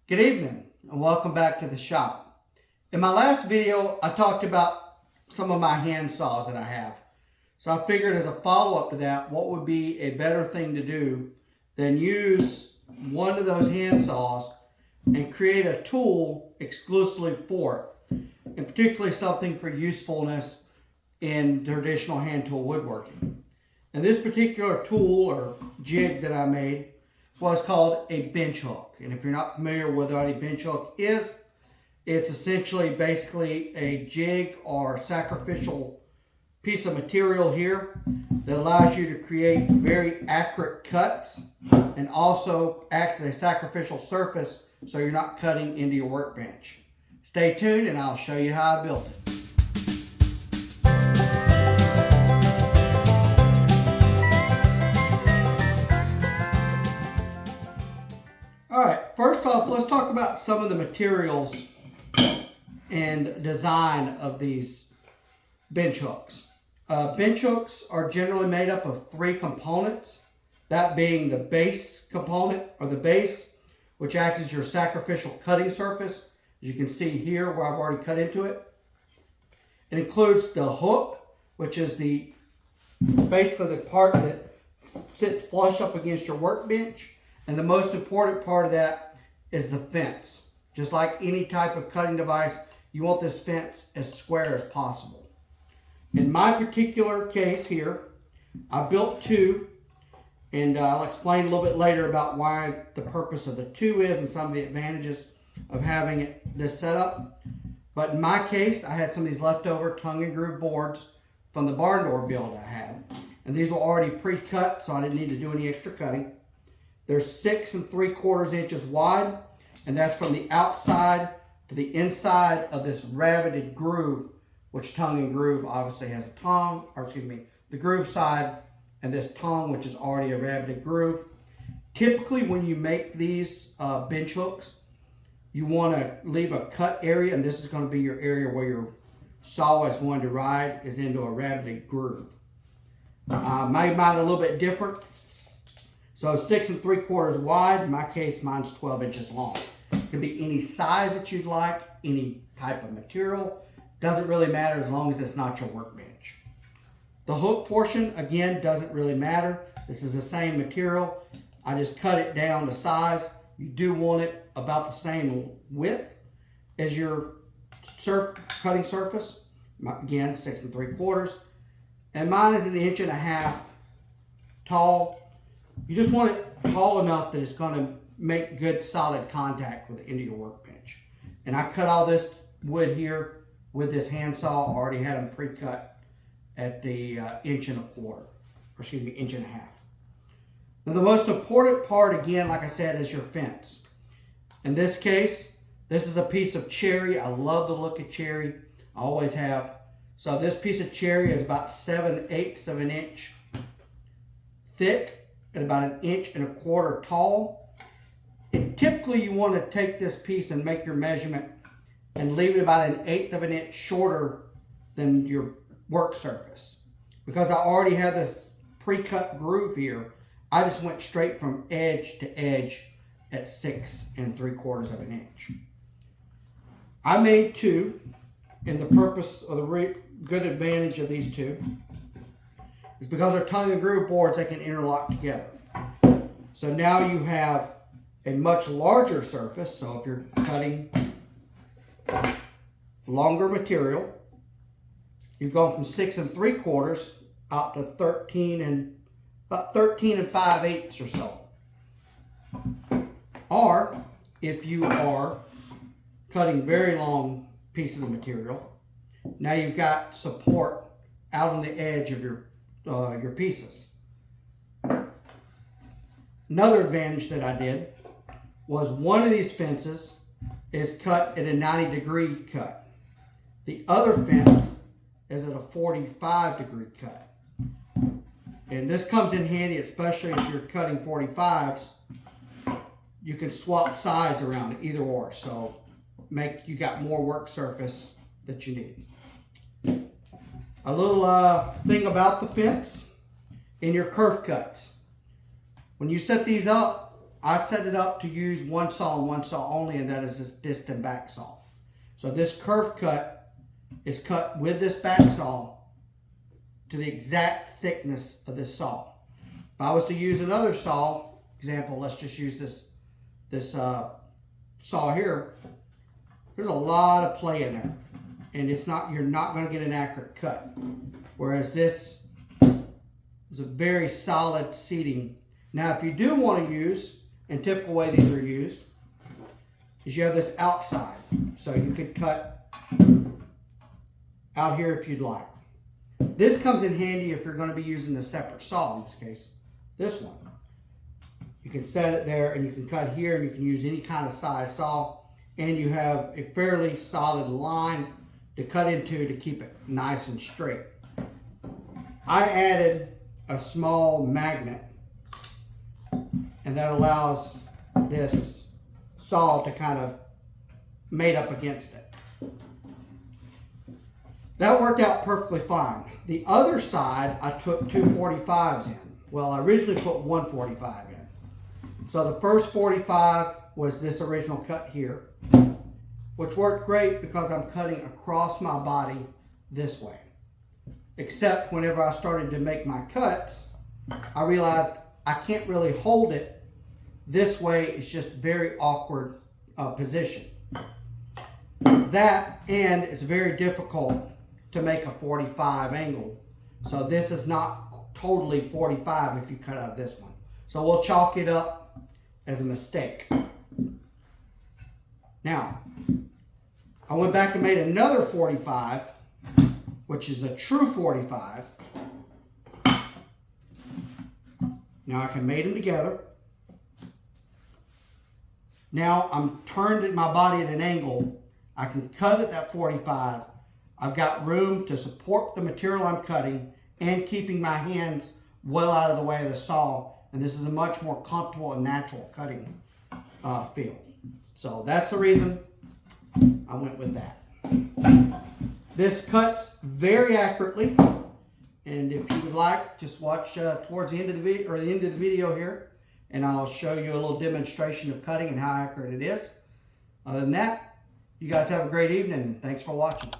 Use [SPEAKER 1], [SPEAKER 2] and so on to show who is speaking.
[SPEAKER 1] Good evening and welcome back to the shop. In my last video, I talked about some of my hand saws that I have. So I figured as a follow-up to that, what would be a better thing to do than use one of those hand saws and create a tool exclusively for it, and particularly something for usefulness in traditional hand tool woodworking. And this particular tool or jig that I made was called a bench hook. And if you're not familiar with what a bench hook is, it's essentially basically a jig or sacrificial piece of material here that allows you to create very accurate cuts and also acts as a sacrificial surface so you're not cutting into your workbench. Stay tuned and I'll show you how I built it. Alright, first off, let's talk about some of the materials and design of these bench hooks. Bench hooks are generally made up of three components, that being the base component or the base, which acts as your sacrificial cutting surface. As you can see here where I've already cut into it. It includes the hook, which is basically the part that sits flush up against your workbench. And the most important part of that is the fence. Just like any type of cutting device, you want this fence as square as possible. In my particular case here, I built two, and I'll explain a little bit later about why the purpose of the two is and some of the advantages of having this setup. But in my case, I had some of these leftover tongue and groove boards from the barn door build I had. And these were already pre-cut, so I didn't need to do any extra cutting. They're 6 3/4 inches wide, and that's from the outside to the inside of this raveted groove, which tongue and groove obviously has a tongue, or excuse me, the groove side and this tongue, which is already a raveted groove. Typically, when you make these bench hooks, you want to leave a cut area, and this is going to be your area where your saw is going to ride, is into a raveted groove. Mine a little bit different. So 6 3/4 wide. In my case, mine's 12 inches long. It can be any size that you'd like, any type of material. Doesn't really matter as long as it's not your workbench. The hook portion, again, doesn't really matter. This is the same material. I just cut it down to size. You do want it about the same width as your cutting surface. Again, 6 3/4. And mine is 1.5 inches tall. You just want it tall enough that it's going to make good solid contact with the end of your workbench. And I cut all this wood here with this handsaw. I already had them pre-cut at the 1.25 inches, or excuse me, 1.5 inches. Now the most important part, again, like I said, is your fence. In this case, this is a piece of cherry. I love the look of cherry. I always have. So this piece of cherry is about 7/8 of an inch thick and about 1.25 inches tall. And typically you want to take this piece and make your measurement and leave it about 1/8 of an inch shorter than your work surface. Because I already have this pre-cut groove here, I just went straight from edge to edge at 6 3/4 of an inch. I made two, and the purpose or the good advantage of these two is because they're tongue and groove boards, they can interlock together. So now you have a much larger surface. So if you're cutting longer material, you've gone from 6 3/4 out to 13 and 5/8 or so. Or if you are cutting very long pieces of material, now you've got support out on the edge of your pieces. Another advantage that I did was one of these fences is cut at a 90-degree cut. The other fence is at a 45-degree cut. And this comes in handy, especially if you're cutting 45s. You can swap sides around either or, so you got more work surface that you need. A little thing about the fence in your kerf cuts. When you set these up, I set it up to use one saw and one saw only, and that is this disc and back saw. So this curve cut is cut with this back saw to the exact thickness of this saw. If I was to use another saw, example, let's just use this saw here. There's a lot of play in there, and you're not going to get an accurate cut. Whereas this is a very solid seating. Now, if you do want to use, and typical way these are used, is you have this outside. So you could cut out here if you'd like. This comes in handy if you're going to be using a separate saw, in this case, this one. You can set it there and you can cut here, and you can use any kind of size saw, and you have a fairly solid line to cut into to keep it nice and straight. I added a small magnet, and that allows this saw to kind of mate up against it. That worked out perfectly fine. The other side, I took two 45s in. Well, I originally put one 45 in. So the first 45 was this original cut here, which worked great because I'm cutting across my body this way. Except whenever I started to make my cuts, I realized I can't really hold it this way. It's just very awkward position. That, and it's very difficult to make a 45 angle. So this is not totally 45 if you cut out of this one. So we'll chalk it up as a mistake. Now, I went back and made another 45, which is a true 45. Now I can mate them together. Now I'm turned at my body at an angle. I can cut at that 45. I've got room to support the material I'm cutting and keeping my hands well out of the way of the saw. And this is a much more comfortable and natural cutting feel. So that's the reason I went with that. This cuts very accurately. And if you would like, just watch towards the end of the video, or the end of the video here, and I'll show you a little demonstration of cutting and how accurate it is. Other than that, you guys have a great evening, and thanks for watching.